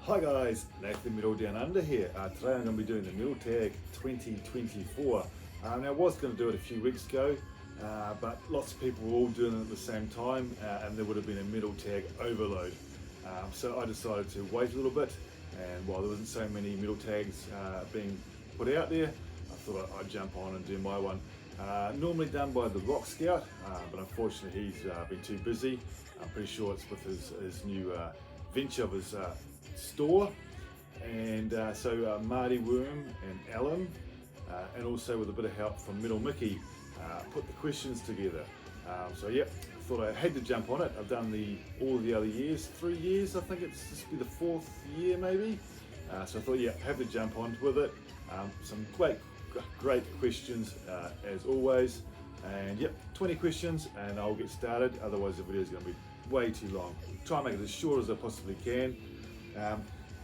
Hi guys, Nathan Metal Down Under here. Today I'm going to be doing the Metal Tag 2024. Now I was going to do it a few weeks ago, but lots of people were all doing it at the same time and there would have been a Metal Tag overload. So I decided to wait a little bit, and while there wasn't so many Metal Tags being put out there, I thought I'd jump on and do my one. Normally done by the Rock Scout, but unfortunately he's been too busy. I'm pretty sure it's with his new venture of his store, and so Marty Worm and Alan, and also with a bit of help from Metal Mickey, put the questions together. So yep, I thought I had to jump on it. I've done all the other years, 3 years, I think it's this will be the 4th year maybe. So I thought, yeah, have to jump on with it. Some great questions as always, and yep, 20 questions and I'll get started, otherwise the video is going to be way too long. Try and make it as short as I possibly can.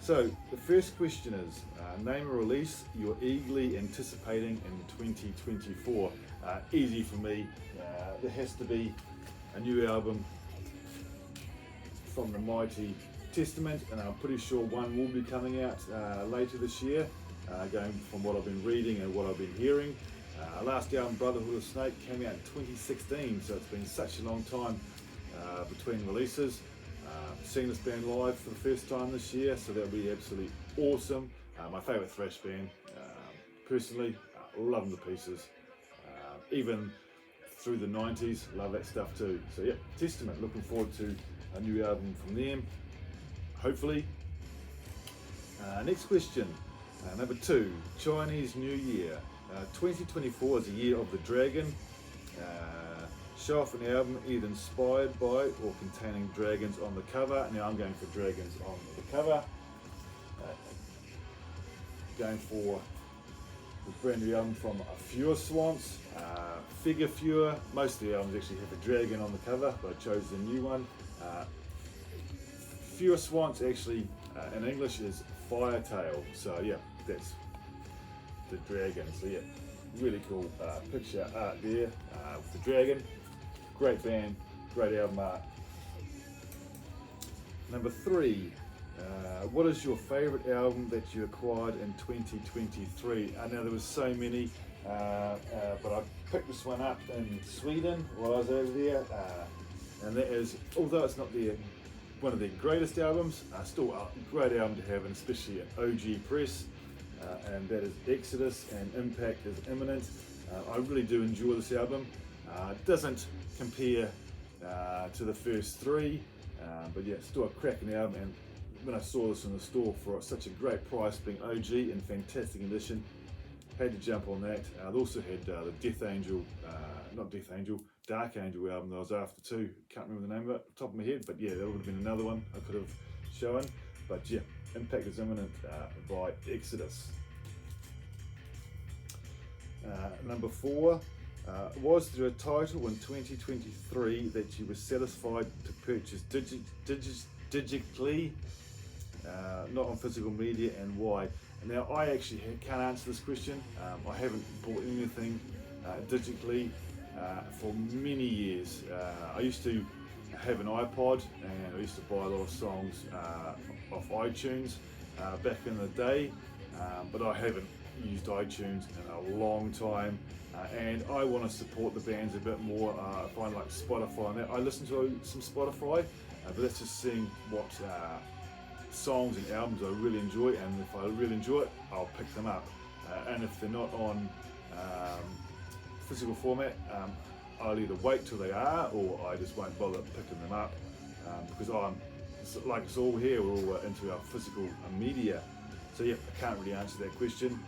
So the first question is, name a release you're eagerly anticipating in 2024. Easy for me. There has to be a new album from the mighty Testament, and I'm pretty sure one will be coming out later this year, going from what I've been reading and what I've been hearing. Last album, Brotherhood of Snake, came out in 2016, so it's been such a long time between releases. Seeing this band live for the first time this year, so that'll be absolutely awesome. My favourite thrash band, personally, love them to pieces. Even through the 90s, love that stuff too. So yeah, Testament, looking forward to a new album from them, hopefully. Next question, number 2, Chinese New Year. 2024 is the year of the dragon. Show off an album either inspired by or containing dragons on the cover. Now I'm going for dragons on the cover. Going for the brand new album from Fure Swans, Figure Fure. Most of the albums actually have a dragon on the cover, but I chose the new one. Fure Swans actually in English is Firetail. So yeah, that's the dragon. So yeah, really cool picture art there with the dragon. Great band, great album art. Number 3, what is your favourite album that you acquired in 2023? I know there was so many, but I picked this one up in Sweden while I was over there, and that is, although it's not one of their greatest albums, still a great album to have, and especially an OG press, and that is Exodus, and Impact is Imminent. I really do enjoy this album. It doesn't compare to the first 3, but yeah, still a cracking album, and when I saw this in the store for such a great price, being OG and fantastic condition, had to jump on that. They also had the Dark Angel album that I was after too. Can't remember the name of it off the top of my head, but yeah, that would have been another one I could have shown. But yeah, Impact is Imminent by Exodus. Number 4, was there a title in 2023 that you were satisfied to purchase digitally, not on physical media, and why? Now I actually can't answer this question. I haven't bought anything digitally for many years. I used to have an iPod, and I used to buy a lot of songs off iTunes back in the day, but I haven't used iTunes in a long time, and I want to support the bands a bit more. I find like Spotify and that, I listen to some Spotify, but that's just seeing what songs and albums I really enjoy, and if I really enjoy it, I'll pick them up, and if they're not on physical format, I'll either wait till they are, or I just won't bother picking them up, because like it's all here, we're all into our physical media. So yeah, I can't really answer that question.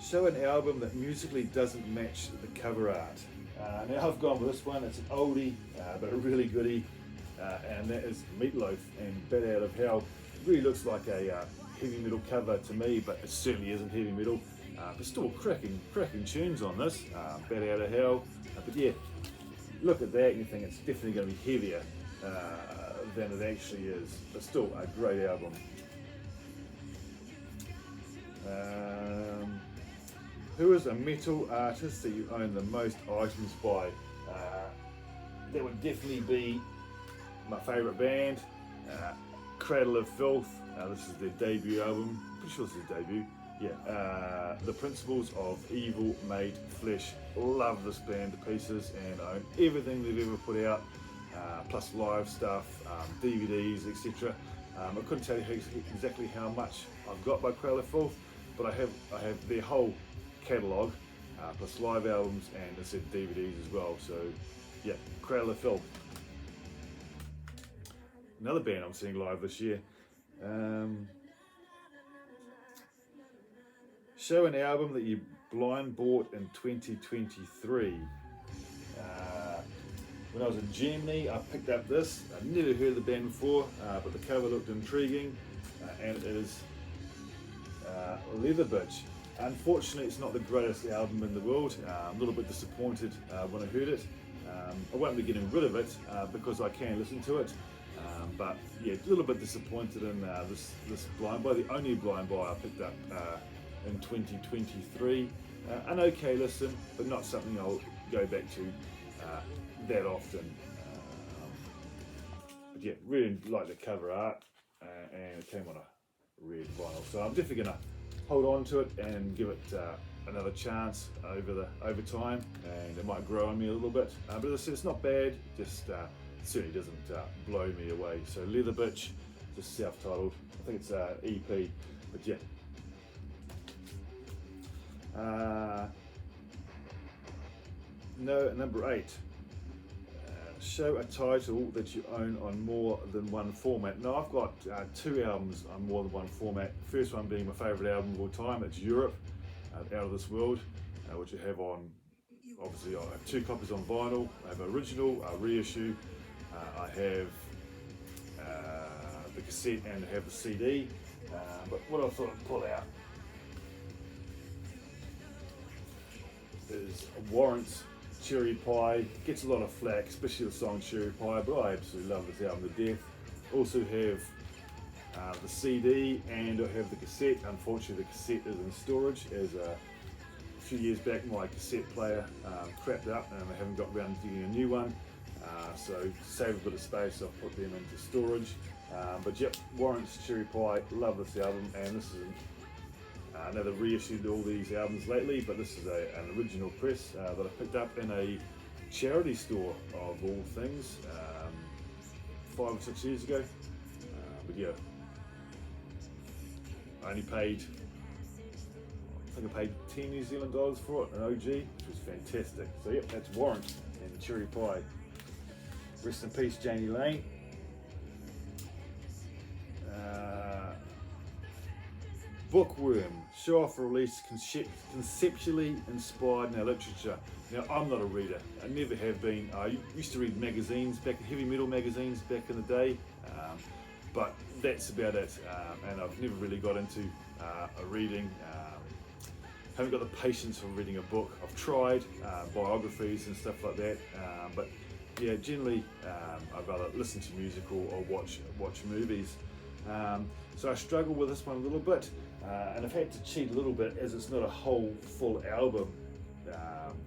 Show an album that musically doesn't match the cover art. Now I've gone with this one. It's an oldie, but a really goodie, and that is Meatloaf and Bat Out of Hell. It really looks like a heavy metal cover to me, but it certainly isn't heavy metal. But still cracking tunes on this, Bat Out of Hell. But yeah, look at that and you think it's definitely going to be heavier than it actually is. But still a great album. Who is a metal artist that you own the most items by? That would definitely be my favourite band, Cradle of Filth, this is their debut album, pretty sure this is their debut. Yeah, The Principles of Evil Made Flesh. Love this band to pieces and own everything they've ever put out, plus live stuff, DVDs, etc. I couldn't tell you exactly how much I've got by Cradle of Filth, but I have their whole catalogue, plus live albums and I said DVDs as well. So yeah, Cradle of Filth. Another band I'm seeing live this year. Show an album that you blind bought in 2023. When I was in Germany, I picked up this. I'd never heard of the band before, but the cover looked intriguing, and it is Leather Bitch. Unfortunately, it's not the greatest album in the world. I'm a little bit disappointed when I heard it. I won't be getting rid of it because I can listen to it. But yeah, a little bit disappointed in this blind buy, the only blind buy I picked up in 2023. An okay listen, but not something I'll go back to that often. But yeah, really like the cover art, and it came on a red vinyl. So I'm definitely gonna hold on to it and give it another chance over time, and it might grow on me a little bit. But as I said, it's not bad. Just certainly doesn't blow me away. So Leather Bitch, just self-titled. I think it's EP, but yeah. No, number 8. Show a title that you own on more than one format. Now I've got 2 albums on more than one format. First one being my favourite album of all time. It's Europe, Out of This World, which I have on. Obviously, I have 2 copies on vinyl. I have an original, a reissue. I have the cassette and I have the CD. But what I thought I'd pull out is Warrant's Cherry Pie. Gets a lot of flack, especially the song Cherry Pie, but I absolutely love this album to death. Also have the CD and I have the cassette. Unfortunately, the cassette is in storage as a few years back my cassette player crapped up and I haven't got around to getting a new one. So to save a bit of space, I've put them into storage. But yep, Warrant's Cherry Pie, love this album, and this is another reissued all these albums lately, but this is an original press that I picked up in a charity store of all things 5 or 6 years ago. But yeah, I only paid, I think I paid 10 New Zealand dollars for it, an OG, which was fantastic. So yep, that's Warrant and Cherry Pie. Rest in peace, Janie Lane. Bookworm, show off a release conceptually inspired in our literature. Now, I'm not a reader, I never have been. I used to read magazines, heavy metal magazines back in the day, but that's about it. And I've never really got into a reading. Haven't got the patience for reading a book. I've tried biographies and stuff like that, but yeah, generally I'd rather listen to music or watch movies. So I struggle with this one a little bit, and I've had to cheat a little bit as it's not a whole full album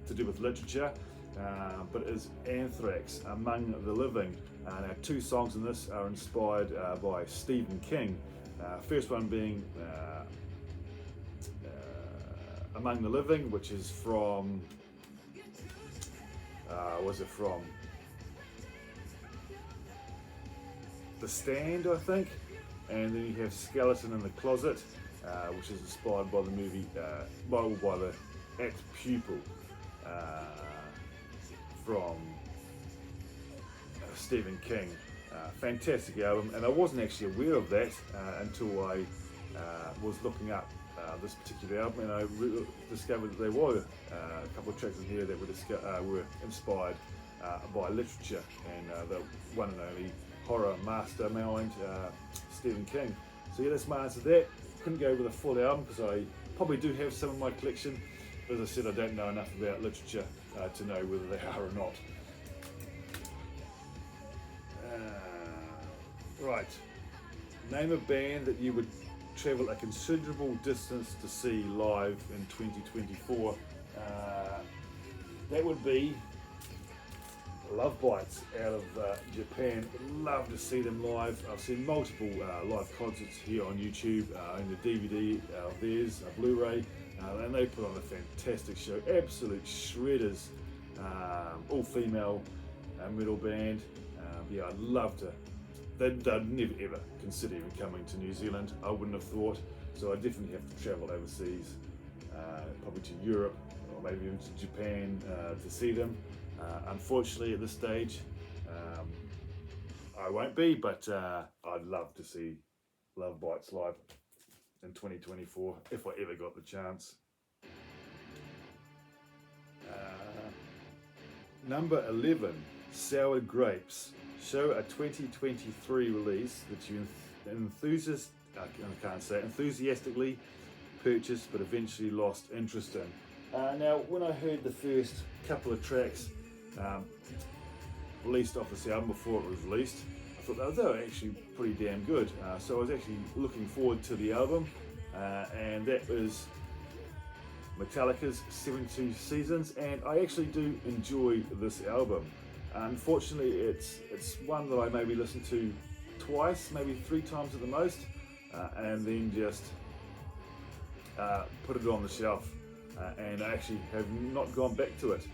to do with literature, but it is Anthrax, Among the Living. Now 2 songs in this are inspired by Stephen King. First one being Among the Living, which is from, was it from The Stand, I think? And then you have Skeleton in the Closet, which is inspired by the movie, by the act Pupil from Stephen King. Fantastic album, and I wasn't actually aware of that until I was looking up this particular album, and I discovered that there were a couple of tracks in here that were inspired by literature, and the one and only horror mastermind, Stephen King. So yeah, that's my answer to that. Couldn't go with a full album because I probably do have some in my collection, but as I said, I don't know enough about literature to know whether they are or not. Right, name a band that you would travel a considerable distance to see live in 2024. That would be love Bites out of Japan. Love to see them live. I've seen multiple live concerts here on YouTube, in the DVD of theirs, Blu-ray, and they put on a fantastic show. Absolute shredders, all female metal band. Yeah, I'd love to. They'd never ever consider even coming to New Zealand, I wouldn't have thought. So I definitely have to travel overseas, probably to Europe or maybe even to Japan to see them. Unfortunately, at this stage, I won't be, but I'd love to see Love Bites live in 2024 if I ever got the chance. Number 11, Sour Grapes. Show a 2023 release that you enthusiastically purchased but eventually lost interest in. Now, when I heard the first couple of tracks released off this album before it was released, I thought they were actually pretty damn good. So I was actually looking forward to the album, and that was Metallica's 72 Seasons, and I actually do enjoy this album. Unfortunately, it's one that I maybe listen to twice, maybe 3 times at the most, and then just put it on the shelf, and I actually have not gone back to it.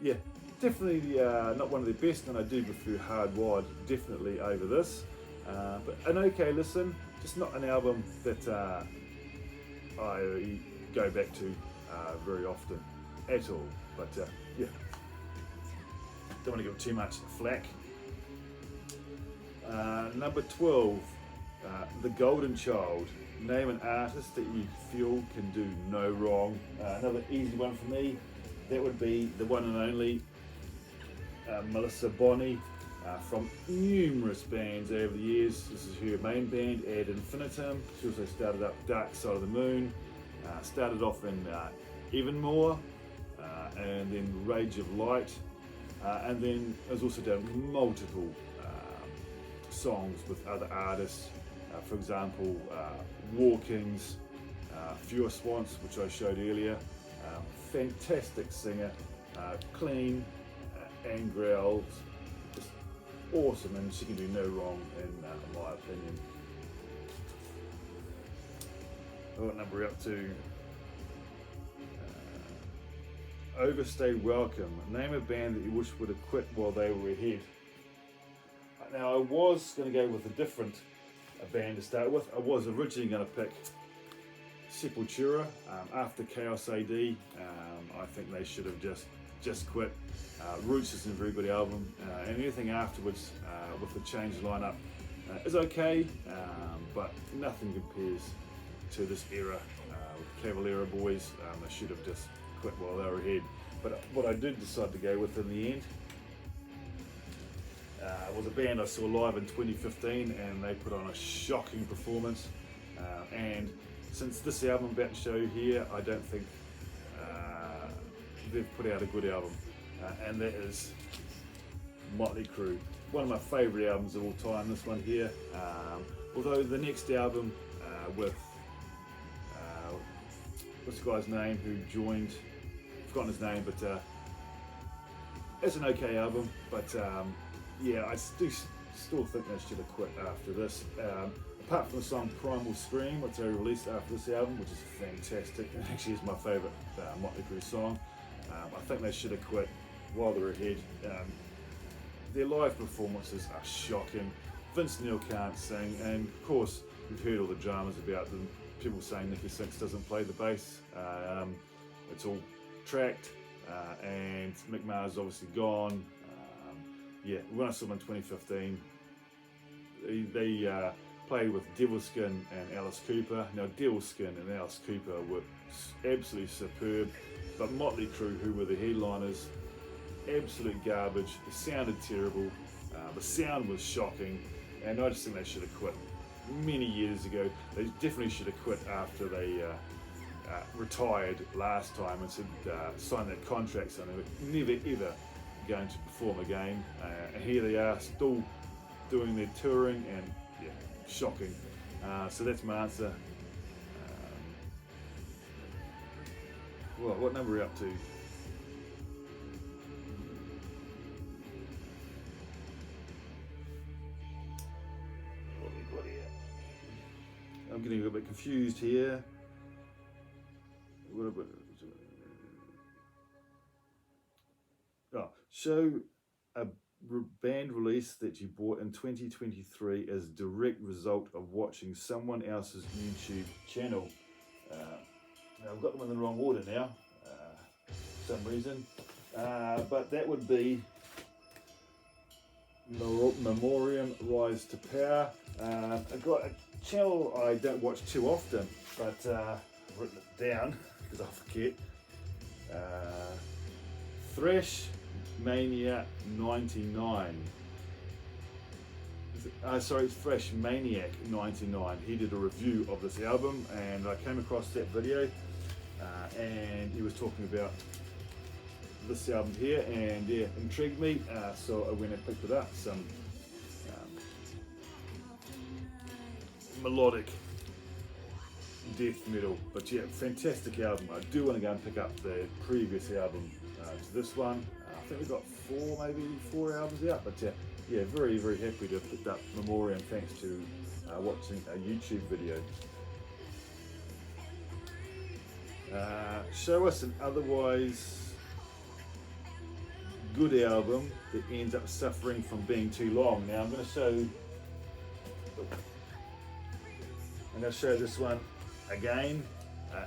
Yeah, definitely not one of the best, and I do prefer Hardwired definitely over this, but an okay listen, just not an album that I go back to very often at all. But yeah, don't want to give too much flack. Number 12, The Golden Child. Name an artist that you feel can do no wrong. Another easy one for me, that would be the one and only Melissa Bonney, from numerous bands over the years. This is her main band, Ad Infinitum. She also started up Dark Side of the Moon, started off in Even More, and then Rage of Light, and then has also done multiple songs with other artists, for example Walkings, Fewer Swans, which I showed earlier. Fantastic singer, clean and growls, just awesome, and she can do no wrong in my opinion. What number are we up to? Overstay Welcome. Name a band that you wish would have quit while they were ahead. Now, I was going to go with a different band to start with. I was originally going to pick Sepultura. After Chaos AD, I think they should have just quit. Roots is a very good album, and anything afterwards with the changed lineup is okay, but nothing compares to this era with Cavalera Boys. They should have just quit while they were ahead. But what I did decide to go with in the end was a band I saw live in 2015, and they put on a shocking performance. And since this album I'm about to show here, I don't think they've put out a good album, and that is Motley Crue. One of my favourite albums of all time, this one here. Although the next album with what's the guy's name who joined? I've forgotten his name, but it's an okay album. But yeah, I still think they should have quit after this. Apart from the song Primal Scream, which they released after this album, which is fantastic, and actually is my favourite Motley Crue song. I think they should have quit while they're ahead. Their live performances are shocking. Vince Neil can't sing, and of course we've heard all the dramas about them. People saying Nicky Six doesn't play the bass. It's all tracked, and Mick Mars obviously gone. Yeah, when I saw them in 2015, they played with Devilskin and Alice Cooper. Now Devilskin and Alice Cooper were absolutely superb, but Motley Crue, who were the headliners, absolute garbage. It sounded terrible. The sound was shocking, and I just think they should have quit many years ago. They definitely should have quit after they retired last time and said signed that contract, so they were never ever going to perform again. And here they are, still doing their touring, and yeah, shocking. So that's my answer. Well, what number are we up to? I'm getting a little bit confused here. Oh, show a band release that you bought in 2023 as a direct result of watching someone else's YouTube channel. Now I've got them in the wrong order now, for some reason, but that would be Memoriam Rise to Power. I've got a channel I don't watch too often, but I've written it down because I forget. Thrash Mania 99. Sorry, Thrash Maniac 99. He did a review of this album, and I came across that video, and he was talking about this album here, and yeah, intrigued me. So I went and picked it up. Some melodic death metal, but yeah, fantastic album. I do want to go and pick up the previous album to this one. I think we've got four albums out, but yeah, very, very happy to have picked up Memoriam thanks to watching a YouTube video. Show us an otherwise good album that ends up suffering from being too long. Now I'm going to show this one again,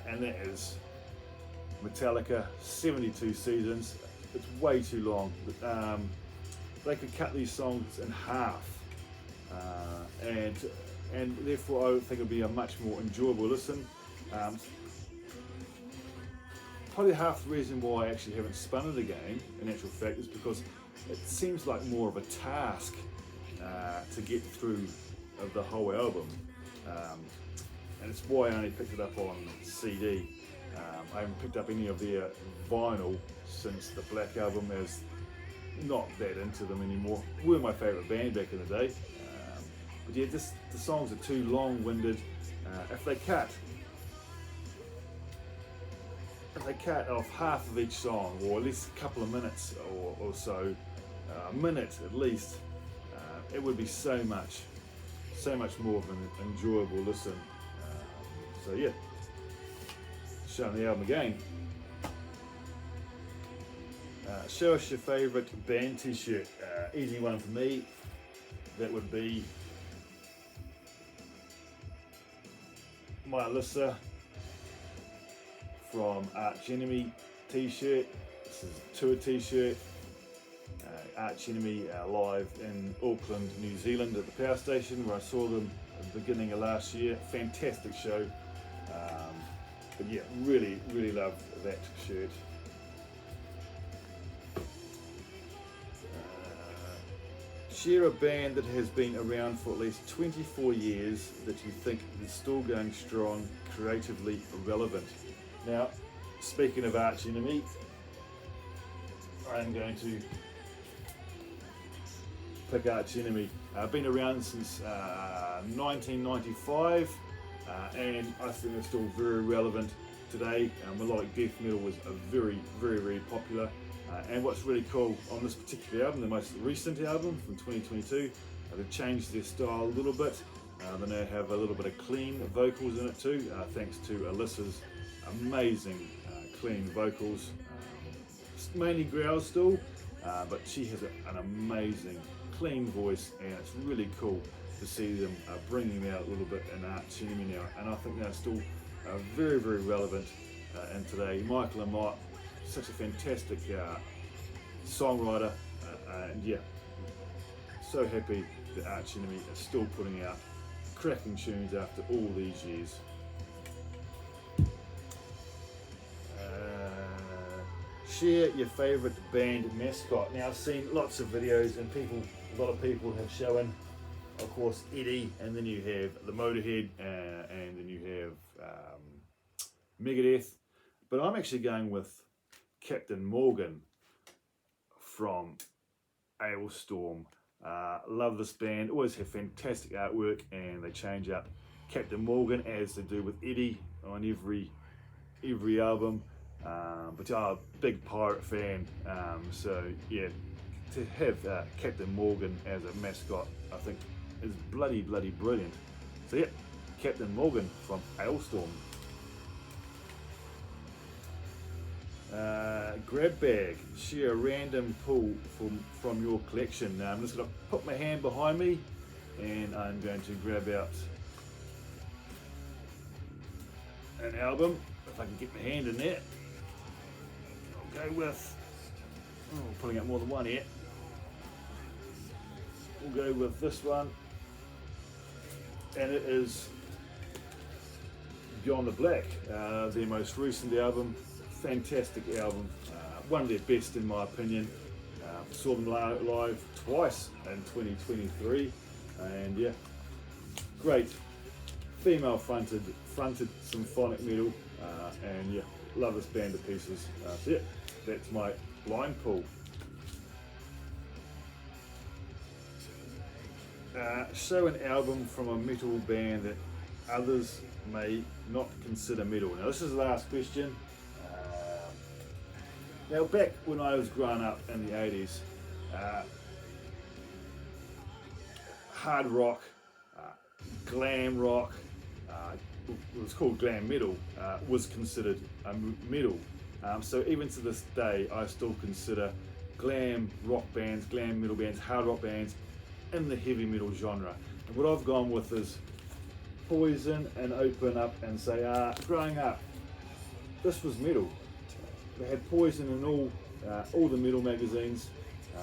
and that is Metallica 72 Seasons. It's way too long. They could cut these songs in half, and therefore I would think it would be a much more enjoyable listen. Probably half the reason why I actually haven't spun it again, in actual fact, is because it seems like more of a task to get through of the whole album, and it's why I only picked it up on CD. I haven't picked up any of their vinyl since the Black Album, as not that into them anymore. Were my favourite band back in the day, but yeah, just the songs are too long-winded. If they cut off half of each song, or at least a couple of minutes or so, a minute at least, it would be so much more of an enjoyable listen. So yeah, showing the album again. Show us your favourite band t-shirt. Easy one for me. That would be my Alyssa from Arch Enemy t-shirt. This is a tour t-shirt. Arch Enemy live in Auckland, New Zealand at the power station where I saw them at the beginning of last year. Fantastic show. But yeah, really, really love that shirt. Share a band that has been around for at least 24 years that you think is still going strong, creatively relevant. Now, speaking of Arch Enemy, I'm going to pick Arch Enemy. Been around since 1995, and I think they're still very relevant today. Melodic death metal was very, very, very popular. And what's really cool on this particular album, the most recent album from 2022, they've changed their style a little bit. They now have a little bit of clean vocals in it too, thanks to Alyssa's amazing clean vocals. Mainly growls still, but she has an amazing clean voice, and it's really cool to see them bringing out a little bit in Arch Enemy now, and I think they're still very, very relevant in today. Michael and Mike, such a fantastic songwriter, and yeah, so happy that Arch Enemy is still putting out cracking tunes after all these years. Share your favourite band mascot. Now I've seen lots of videos, and a lot of people have shown, of course, Eddie, and then you have the Motorhead, and then you have Megadeth, but I'm actually going with Captain Morgan from Ailstorm. Love this band, always have fantastic artwork, and they change up Captain Morgan as they do with Eddie on every album. But I'm a big pirate fan, so yeah, to have Captain Morgan as a mascot, I think is bloody brilliant. So yeah, Captain Morgan from Hailstorm. Grab bag, share a random pull from your collection. Now I'm just going to put my hand behind me and I'm going to grab out an album, if I can get my hand in there. I'll go with, pulling out more than one here. We'll go with this one, and it is Beyond the Black, their most recent album. Fantastic album, one of their best in my opinion. Saw them live twice in 2023, and yeah, great female fronted symphonic metal, and yeah, love this band to pieces. So yeah, that's my blind pull. Show an album from a metal band that others may not consider metal. Now this is the last question. Now back when I was growing up in the 80s, hard rock, glam rock, it was called glam metal, was considered a metal. So even to this day, I still consider glam rock bands, glam metal bands, hard rock bands in the heavy metal genre. And what I've gone with is Poison and Open Up and say, growing up, this was metal. They had Poison in all the metal magazines.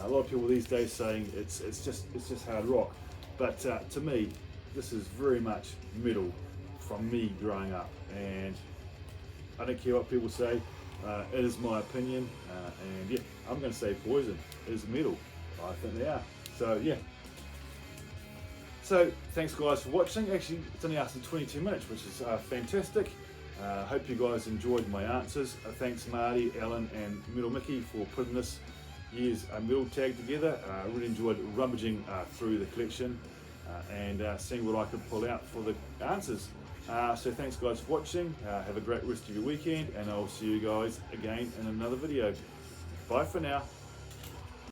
A lot of people these days saying it's just hard rock, but to me, this is very much metal from me growing up. And I don't care what people say. It is my opinion, and yeah, I'm going to say Poison is metal. I think they are. So yeah. So thanks guys for watching. Actually, it's only lasted 22 minutes, which is fantastic. Hope you guys enjoyed my answers. Thanks Marty, Alan and Metal Mickey for putting this year's metal tag together. I really enjoyed rummaging through the collection and seeing what I could pull out for the answers. So thanks guys for watching. Have a great rest of your weekend, and I'll see you guys again in another video. Bye for now.